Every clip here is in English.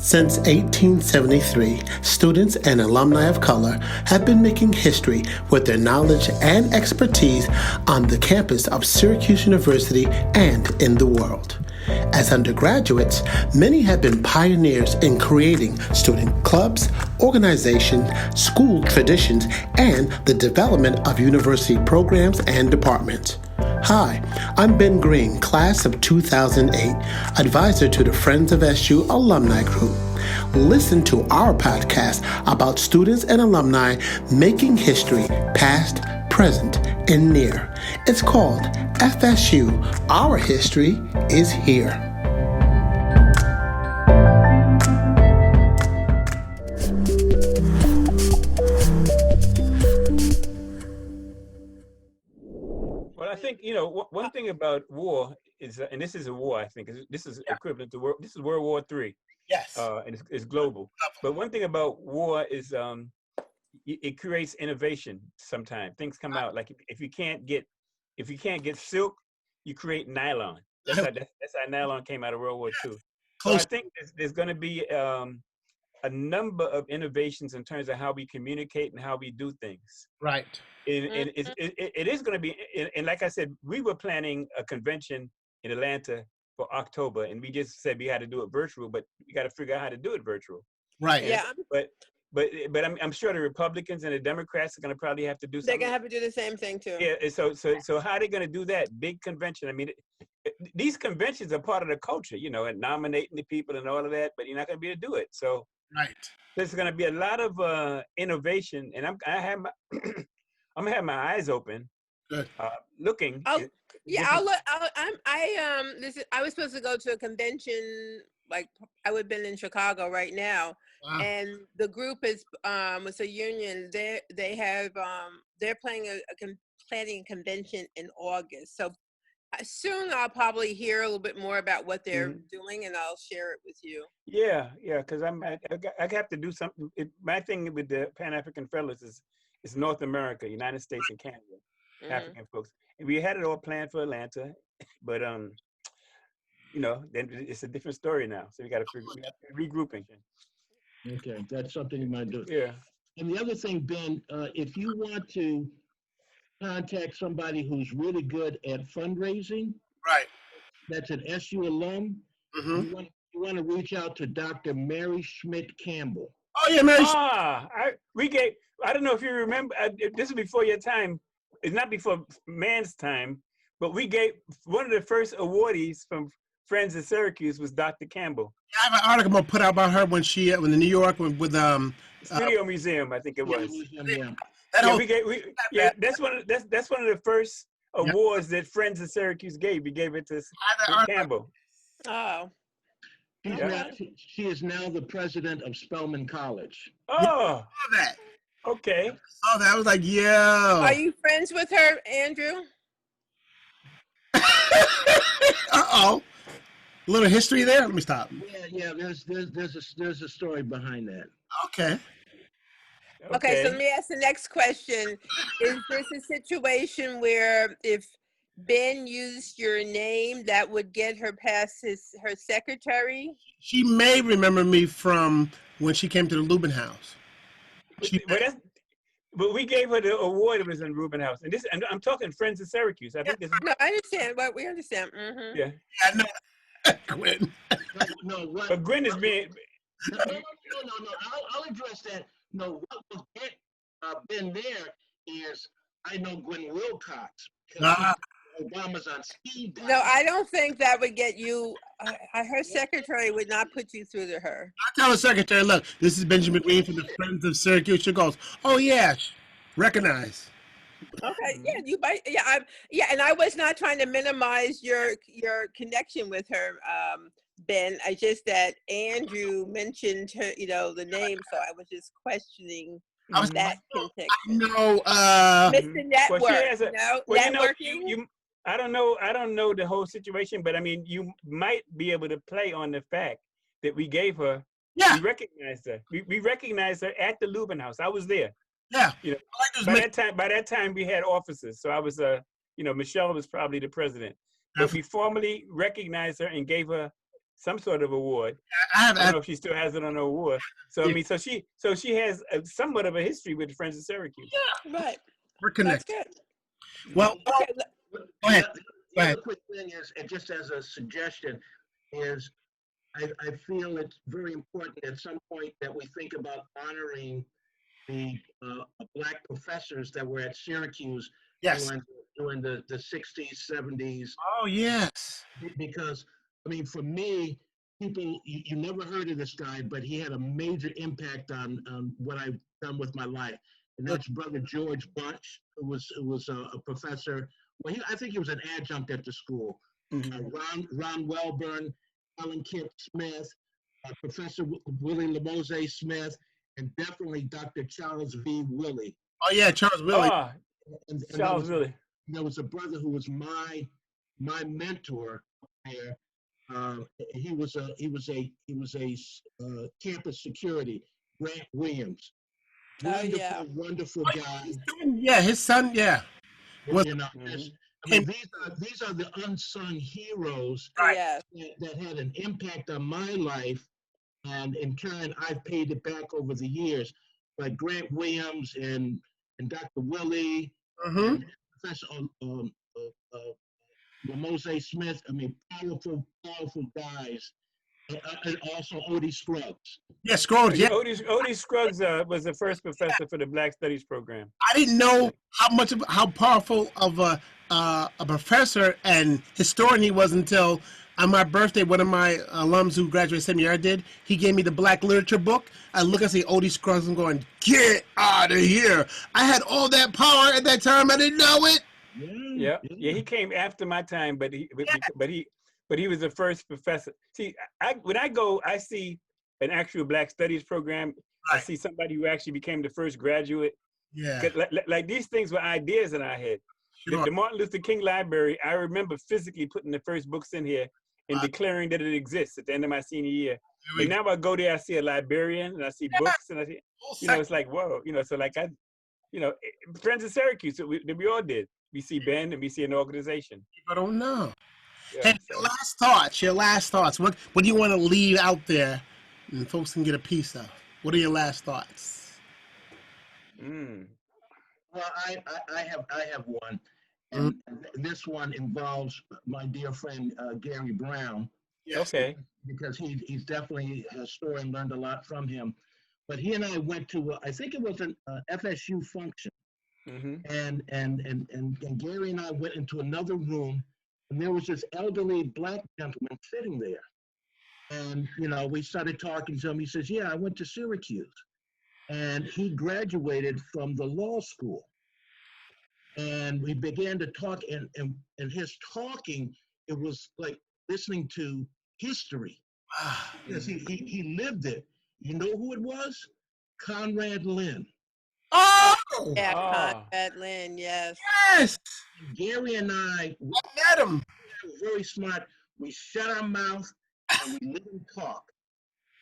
Since 1873, students and alumni of color have been making history with their knowledge and expertise on the campus of Syracuse University and in the world. As undergraduates, many have been pioneers in creating student clubs, organizations, school traditions, and the development of university programs and departments. Hi, I'm Ben Green, class of 2008, advisor to the Friends of SU Alumni Group. Listen to our podcast about students and alumni making history past, present, and near. It's called FSU, Our History is Here. Well, I think, one thing about war is, and this is a war, I think, this is equivalent to this is World War III. Yes. And it's global. But one thing about war is it creates innovation sometimes. Things come out, like if you can't get silk, you create nylon. That's how nylon came out of World War II. So I think there's going to be a number of innovations in terms of how we communicate and how we do things. Right. And it is going to be, and like I said, we were planning a convention in Atlanta for October, and we just said we had to do it virtual, but we got to figure out how to do it virtual. Right. Yeah. But I'm sure the Republicans and the Democrats are going to probably have to do something. They're going to have to do the same thing too. Yeah. So how are they going to do that big convention? I mean, these conventions are part of the culture, and nominating the people and all of that, but you're not going to be able to do it. So right. There's going to be a lot of innovation, and I'm gonna have my eyes open, looking. I was supposed to go to a convention. Like I would have been in Chicago right now, and the group is it's a union. They're planning a convention in August. So soon I'll probably hear a little bit more about what they're doing, and I'll share it with you. Yeah, because I have to do something. My thing with the Pan-African Fellows is North America, United States and Canada, African folks. And we had it all planned for Atlanta, but then it's a different story now. So we got to regrouping. Okay, that's something you might do. Yeah. And the other thing, Ben, if you want to contact somebody who's really good at fundraising, right? That's an SU alum. Mm-hmm. You want to reach out to Dr.Mary Schmidt Campbell. Oh yeah, Mary. I don't know if you remember. This is before your time. It's not before man's time, but we gave one of the first awardees from Friends of Syracuse was Dr. Campbell. I have an article I'm gonna put out about her when she in New York with Studio Museum, I think it was. Yeah. That's one of the first awards that Friends of Syracuse gave. We gave it to Campbell. Oh. She is now the president of Spelman College. Oh, that. Okay. Oh, that was like, yeah. Are you friends with her, Andrew? Uh-oh. A little history there. Let me stop. Yeah. There's a story behind that. Okay. Okay, so let me ask the next question. Is this a situation where if Ben used your name, that would get her past her secretary? She may remember me from when she came to the Lubin House. But we gave her the award. It was in Rubin House, and I'm talking Friends of Syracuse. I think this. No, I understand. But we understand. Mm-hmm. Yeah. I know. Gywnne. But Gywnne is being. No. I'll address that. No, what will get Ben there is I know Gywnne Wilcox. Obama's on speed dial. No, I don't think that would get you. Her secretary would not put you through to her. I tell the secretary, look, this is Benjamin Green from the Friends of Syracuse. She goes, oh yeah, recognize. Okay, yeah, you might, and I was not trying to minimize your connection with her, Ben. I just that Andrew mentioned her, the name, so I was just questioning that context. No, Mr. Network, networking. I don't know the whole situation, but I mean, you might be able to play on the fact that we gave her. Yeah. We recognized her. We recognized her at the Lubin House. I was there. Yeah. By that time we had officers. So I was Michelle was probably the president. But we formally recognized her and gave her some sort of award. I don't know if she still has it on her award. So I mean, so she has somewhat of a history with the Friends of Syracuse. Yeah, right. We're connected. That's good. Well, Okay. go ahead. The other quick thing is, and just as a suggestion, is I feel it's very important at some point that we think about honoring the Black professors that were at Syracuse during the 60s, 70s. Oh, yes. Because, I mean, for me, people, you never heard of this guy, but he had a major impact on what I've done with my life. And that's Brother George Bunch, who was a professor. Well, I think he was an adjunct at the school. Ron Welburn, Alan Kent Smith, Professor Willie Lamose Smith, and definitely Dr. Charles V. Willie. Oh yeah, Charles Willie. And Charles Willie. There was a brother who was my mentor there. He was a campus security, Grant Williams. Wonderful guy. Yeah, his son. Yeah. You know, I mean, these are the unsung heroes that had an impact on my life, and in turn, I've paid it back over the years. Like Grant Williams and Dr. Willie, and Professor Lamose Smith. I mean, powerful guys. And also Odie Scruggs. Yeah, Scruggs. Yeah, Odie Scruggs was the first professor for the Black Studies program. I didn't know how powerful of a professor and historian he was until on my birthday. One of my alums who graduated same year I did, he gave me the Black Literature book. I look and see Odie Scruggs and going, "Get out of here!" I had all that power at that time. I didn't know it. Yeah. He came after my time, but he was the first professor. See, when I go, I see an actual Black Studies program. I see somebody who actually became the first graduate. Yeah. Like these things were ideas in our head. Sure. The Martin Luther King Library, I remember physically putting the first books in here and declaring that it exists at the end of my senior year. And now I go there, I see a librarian and I see books and I see, it's like, whoa, so like Friends of Syracuse, we all did. We see Ben and we see an organization. I don't know. Yeah, hey, your last thoughts. What do you want to leave out there and folks can get a piece of? What are your last thoughts? Well, I have one. And this one involves my dear friend Gary Brown. Yes. Okay. Because he's definitely a historian, learned a lot from him. But he and I went to I think it was an FSU function, and Gary and I went into another room, and there was this elderly Black gentleman sitting there, and we started talking to him. He says, "Yeah, I went to Syracuse," and he graduated from the law school. And we began to talk, and his talking, it was like listening to history. Because he lived it. You know who it was? Conrad Lynn. Oh! Yeah, Conrad Lynn, yes. Yes! Gary and I met him. Very smart. We shut our mouth and we let him talk.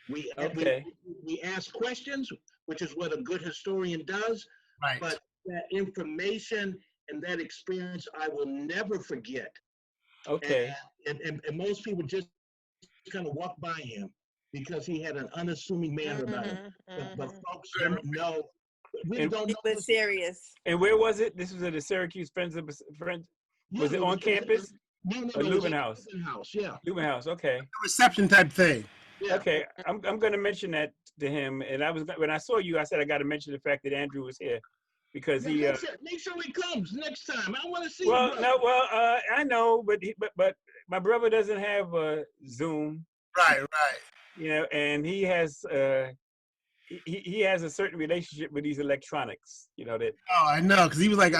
We ask questions, which is what a good historian does. Right. But that information and that experience I will never forget. Okay. And most people just kind of walk by him because he had an unassuming manner about him. But folks don't know. We don't know. It was serious. And where was it? This was at the Syracuse Friends. Was it on campus? No, Lubin House. Lubin House, yeah. Lubin House, okay. Reception type thing. Yeah. Okay, I'm going to mention that to him. And when I saw you, I said I got to mention the fact that Andrew was here because he. Make sure he comes next time. I want to see. Well, I know, but my brother doesn't have Zoom. Right. And he has he has a certain relationship with these electronics. That. Oh, I know, because he was like,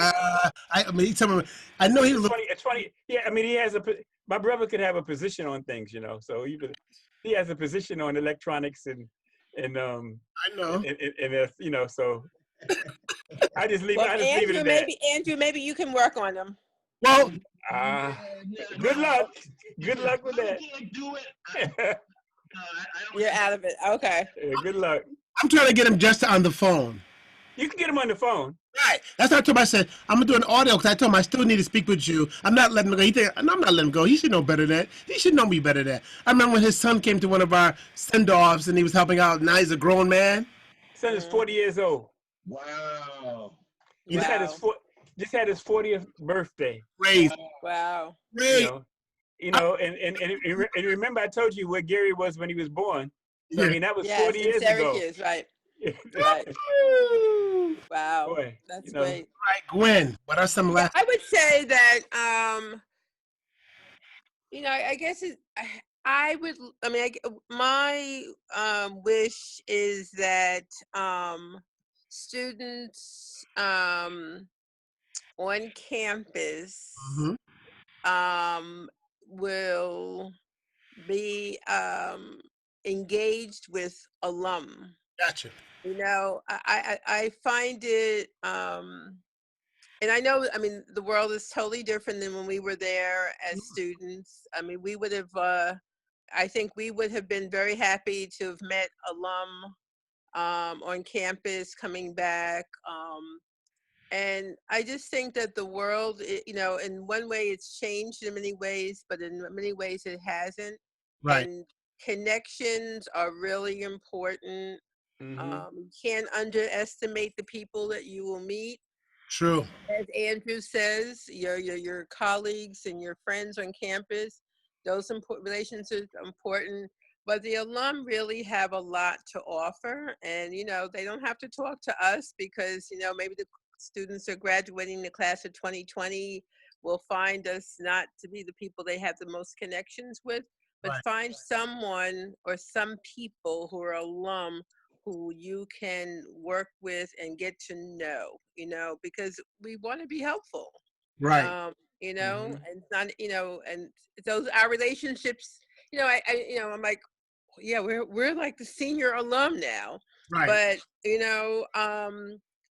he told me, I know he was. It's funny. Yeah, I mean, he has my brother could have a position on things, so he has a position on electronics and I know, and so I just leave. I just leave it at that. Andrew, maybe you can work on them. Well, good luck. Good luck with that. I can't do it. You're out of it. Okay. Yeah, good luck. I'm trying to get him just on the phone. You can get him on the phone. Right. That's what I told him. I said, I'm going to do an audio because I told him I still need to speak with you. I'm not letting him go. He think, no, I'm not letting him go. He should know better than that. He should know me better than that. I remember when his son came to one of our send-offs and he was helping out. Now he's a grown man. Son is 40 years old. Wow. He just had his 40th birthday. Great. Wow. Great. And remember I told you where Gary was when he was born. So Yeah. I mean that was Yes, 40 years Syracuse, ago. right. Right. Wow. Boy, That's you know. great. All right, Gywnne, what are some last? I would say that I guess my wish is that students on campus will be engaged with alum. Gotcha. I find it and I know, I mean, the world is totally different than when we were there as students. I mean, we would have, I think we would have been very happy to have met alum on campus coming back. And I just think that the world, in one way it's changed in many ways, but in many ways it hasn't. Right. And connections are really important. You can't underestimate the people that you will meet. True. As Andrew says, your colleagues and your friends on campus, those relationships are important. But the alum really have a lot to offer, and they don't have to talk to us because maybe the students are graduating the class of 2020 will find us not to be the people they have the most connections with, but find someone or some people who are alum who you can work with and get to know, because we want to be helpful. Right. And it's not, and those our relationships, I'm like, yeah, we're like the senior alum now. Right.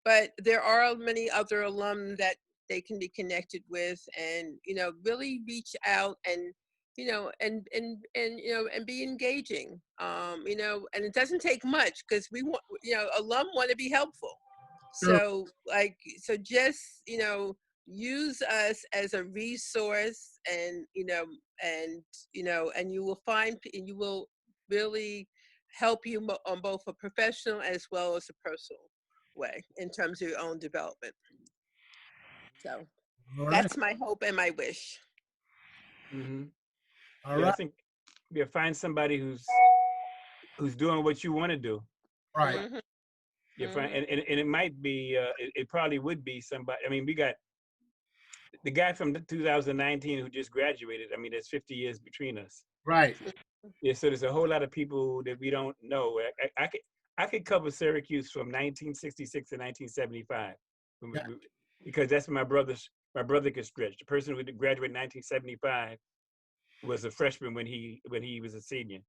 But there are many other alum that they can be connected with and, really reach out and and be engaging, and it doesn't take much because we want, alum want to be helpful. So just, use us as a resource and you will find, and you will really help you on both a professional as well as a personal way in terms of your own development. So that's my hope and my wish. All right. I think find somebody who's doing what you want to do. Right. And it might be it probably would be somebody. I mean, we got the guy from 2019 who just graduated. I mean, there's 50 years between us. Right. Yeah, so there's a whole lot of people that we don't know. I could cover Syracuse from 1966 to 1975 because that's when my brother could stretch. The person who graduated in 1975 was a freshman when he was a senior.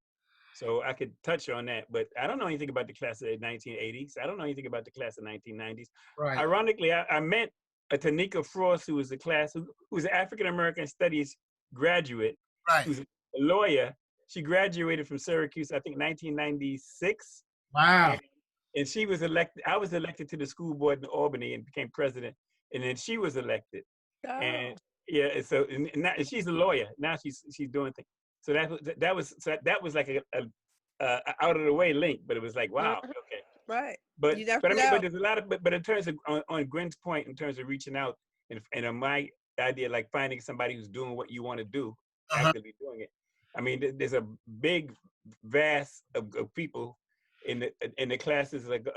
So I could touch on that, but I don't know anything about the class of the 1980s. I don't know anything about the class of 1990s. Right. Ironically, I met a Tanika Frost, who was who was an African-American studies graduate, who's a lawyer. She graduated from Syracuse, I think, 1996. Wow. And she was elected. I was elected to the school board in Albany and became president. And then she was elected. Oh. And yeah, so now she's a lawyer. Now she's doing things. So that was like a out of the way link, but it was like, wow, okay. Right. But there's a lot of but in terms of on Gywnne's point, in terms of reaching out and on my idea, like finding somebody who's doing what you want to do, actively doing it. I mean, there's a big vast of people in the classes, like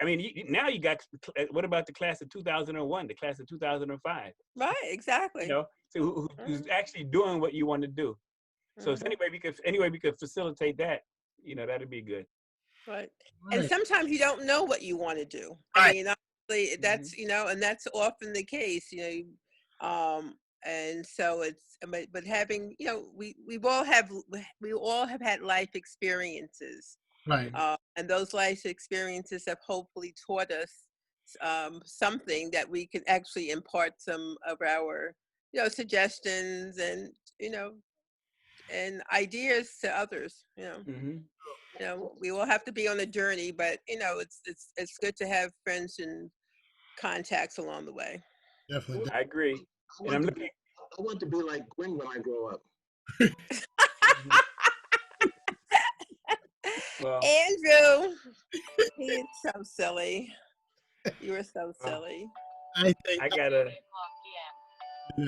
I mean, now you got, what about the class of 2001, the class of 2005? Right, exactly. So who's actually doing what you want to do. So if we could facilitate that, that'd be good. Right. And sometimes you don't know what you want to do. Right. I mean, obviously that's, and that's often the case, and so it's, but having, we all have had life experiences. Right. And those life experiences have hopefully taught us something that we can actually impart some of our, suggestions and, and ideas to others. We all have to be on a journey, but it's good to have friends and contacts along the way. Definitely. I agree. And I'm looking. I want to be like Gywnne when I grow up. Well, Andrew, he is so silly. You are so silly. I think I gotta. Yeah.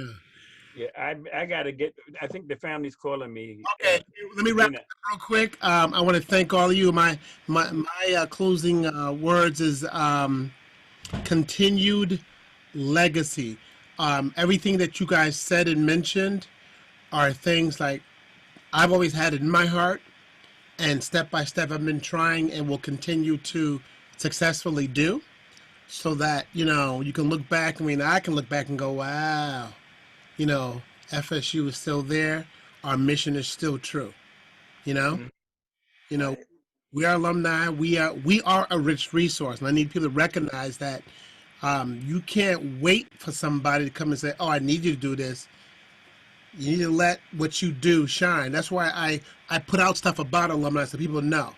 Yeah, I gotta get. I think the family's calling me. Okay, let me wrap dinner. it up real quick. I want to thank all of you. My closing words is continued legacy. Everything that you guys said and mentioned are things like I've always had it in my heart, and step by step I've been trying and will continue to successfully do, so that you can look back. I mean, I can look back and go, wow, FSU is still there. Our mission is still true. Mhm. We are alumni. We are a rich resource, and I need people to recognize that. You can't wait for somebody to come and say, "Oh, I need you to do this." You need to let what you do shine. That's why I put out stuff about alumni so people know,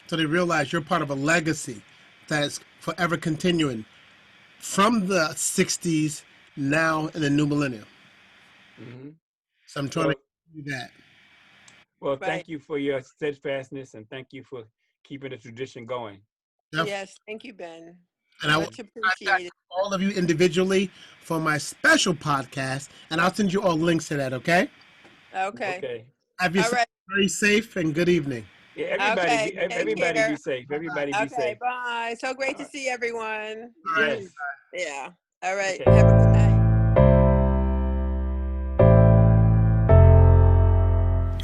so they realize you're part of a legacy that is forever continuing from the '60s now in the new millennium. Mhm. So I'm trying Well, to do that. well, Right. thank you for your steadfastness, and thank you for keeping the tradition going. Yep. Yes, thank you, Ben. And I will Much contact appreciated. all of you individually for my special podcast, and I'll send you all links to that, okay? Okay. Okay. Have All yourself right. very safe and good evening. Yeah, everybody Okay. be Take everybody care. be safe. Everybody be Okay. safe. Bye. So great All to right. see everyone. Yes. Yeah. All right. Okay. Have a good night.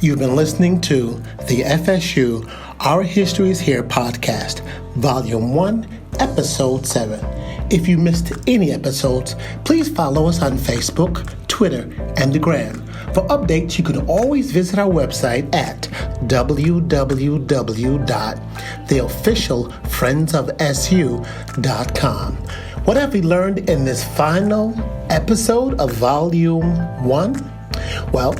You've been listening to the FSU Our History is Here podcast, Volume 1, Episode 7. If you missed any episodes, please follow us on Facebook, Twitter, and the Gram. For updates, you can always visit our website at www.theofficialfriendsofsu.com. What have we learned in this final episode of Volume 1? Well,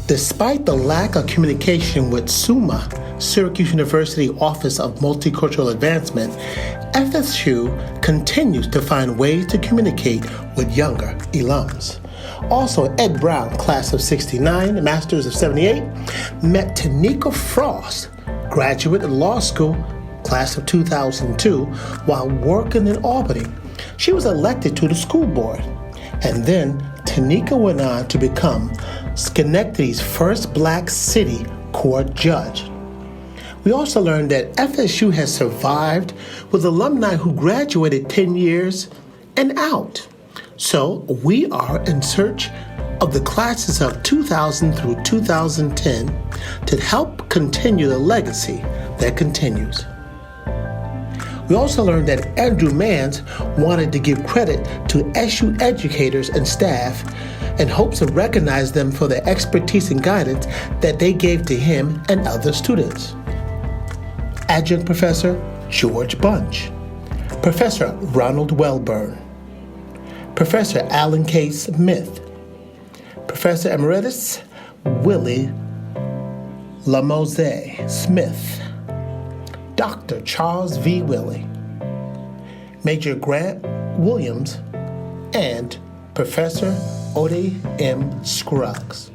despite the lack of communication with SUMA, Syracuse University Office of Multicultural Advancement, FSU continues to find ways to communicate with younger alums. Also, Ed Brown, class of 69, masters of 78, met Tanika Frost, graduate of law school, class of 2002, while working in Albany. She was elected to the school board. And then Tanika went on to become Schenectady's first Black city court judge. We also learned that FSU has survived with alumni who graduated 10 years and out. So we are in search of the classes of 2000 through 2010 to help continue the legacy that continues. We also learned that Andrew Mans wanted to give credit to SU educators and staff in hopes of recognize them for their expertise and guidance that they gave to him and other students. Adjunct Professor George Bunch, Professor Ronald Welburn, Professor Alan K. Smith, Professor Emeritus Willie Lamose Smith, Dr. Charles V. Willie, Major Grant Williams, and Professor Ode M. Scruggs.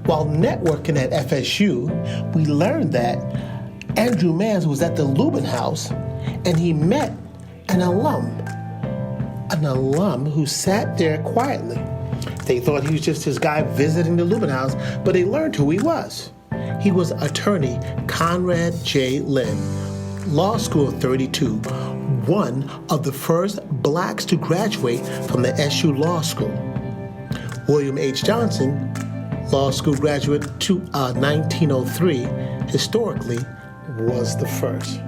While networking at FSU, we learned that Andrew Mans was at the Lubin House and he met an alum who sat there quietly. They thought he was just this guy visiting the Lubin House, but they learned who he was. He was Attorney Conrad J. Lynn, Law School of 32, one of the first Blacks to graduate from the SU Law School. William H. Johnson, Law School graduate to 1903, historically was the first.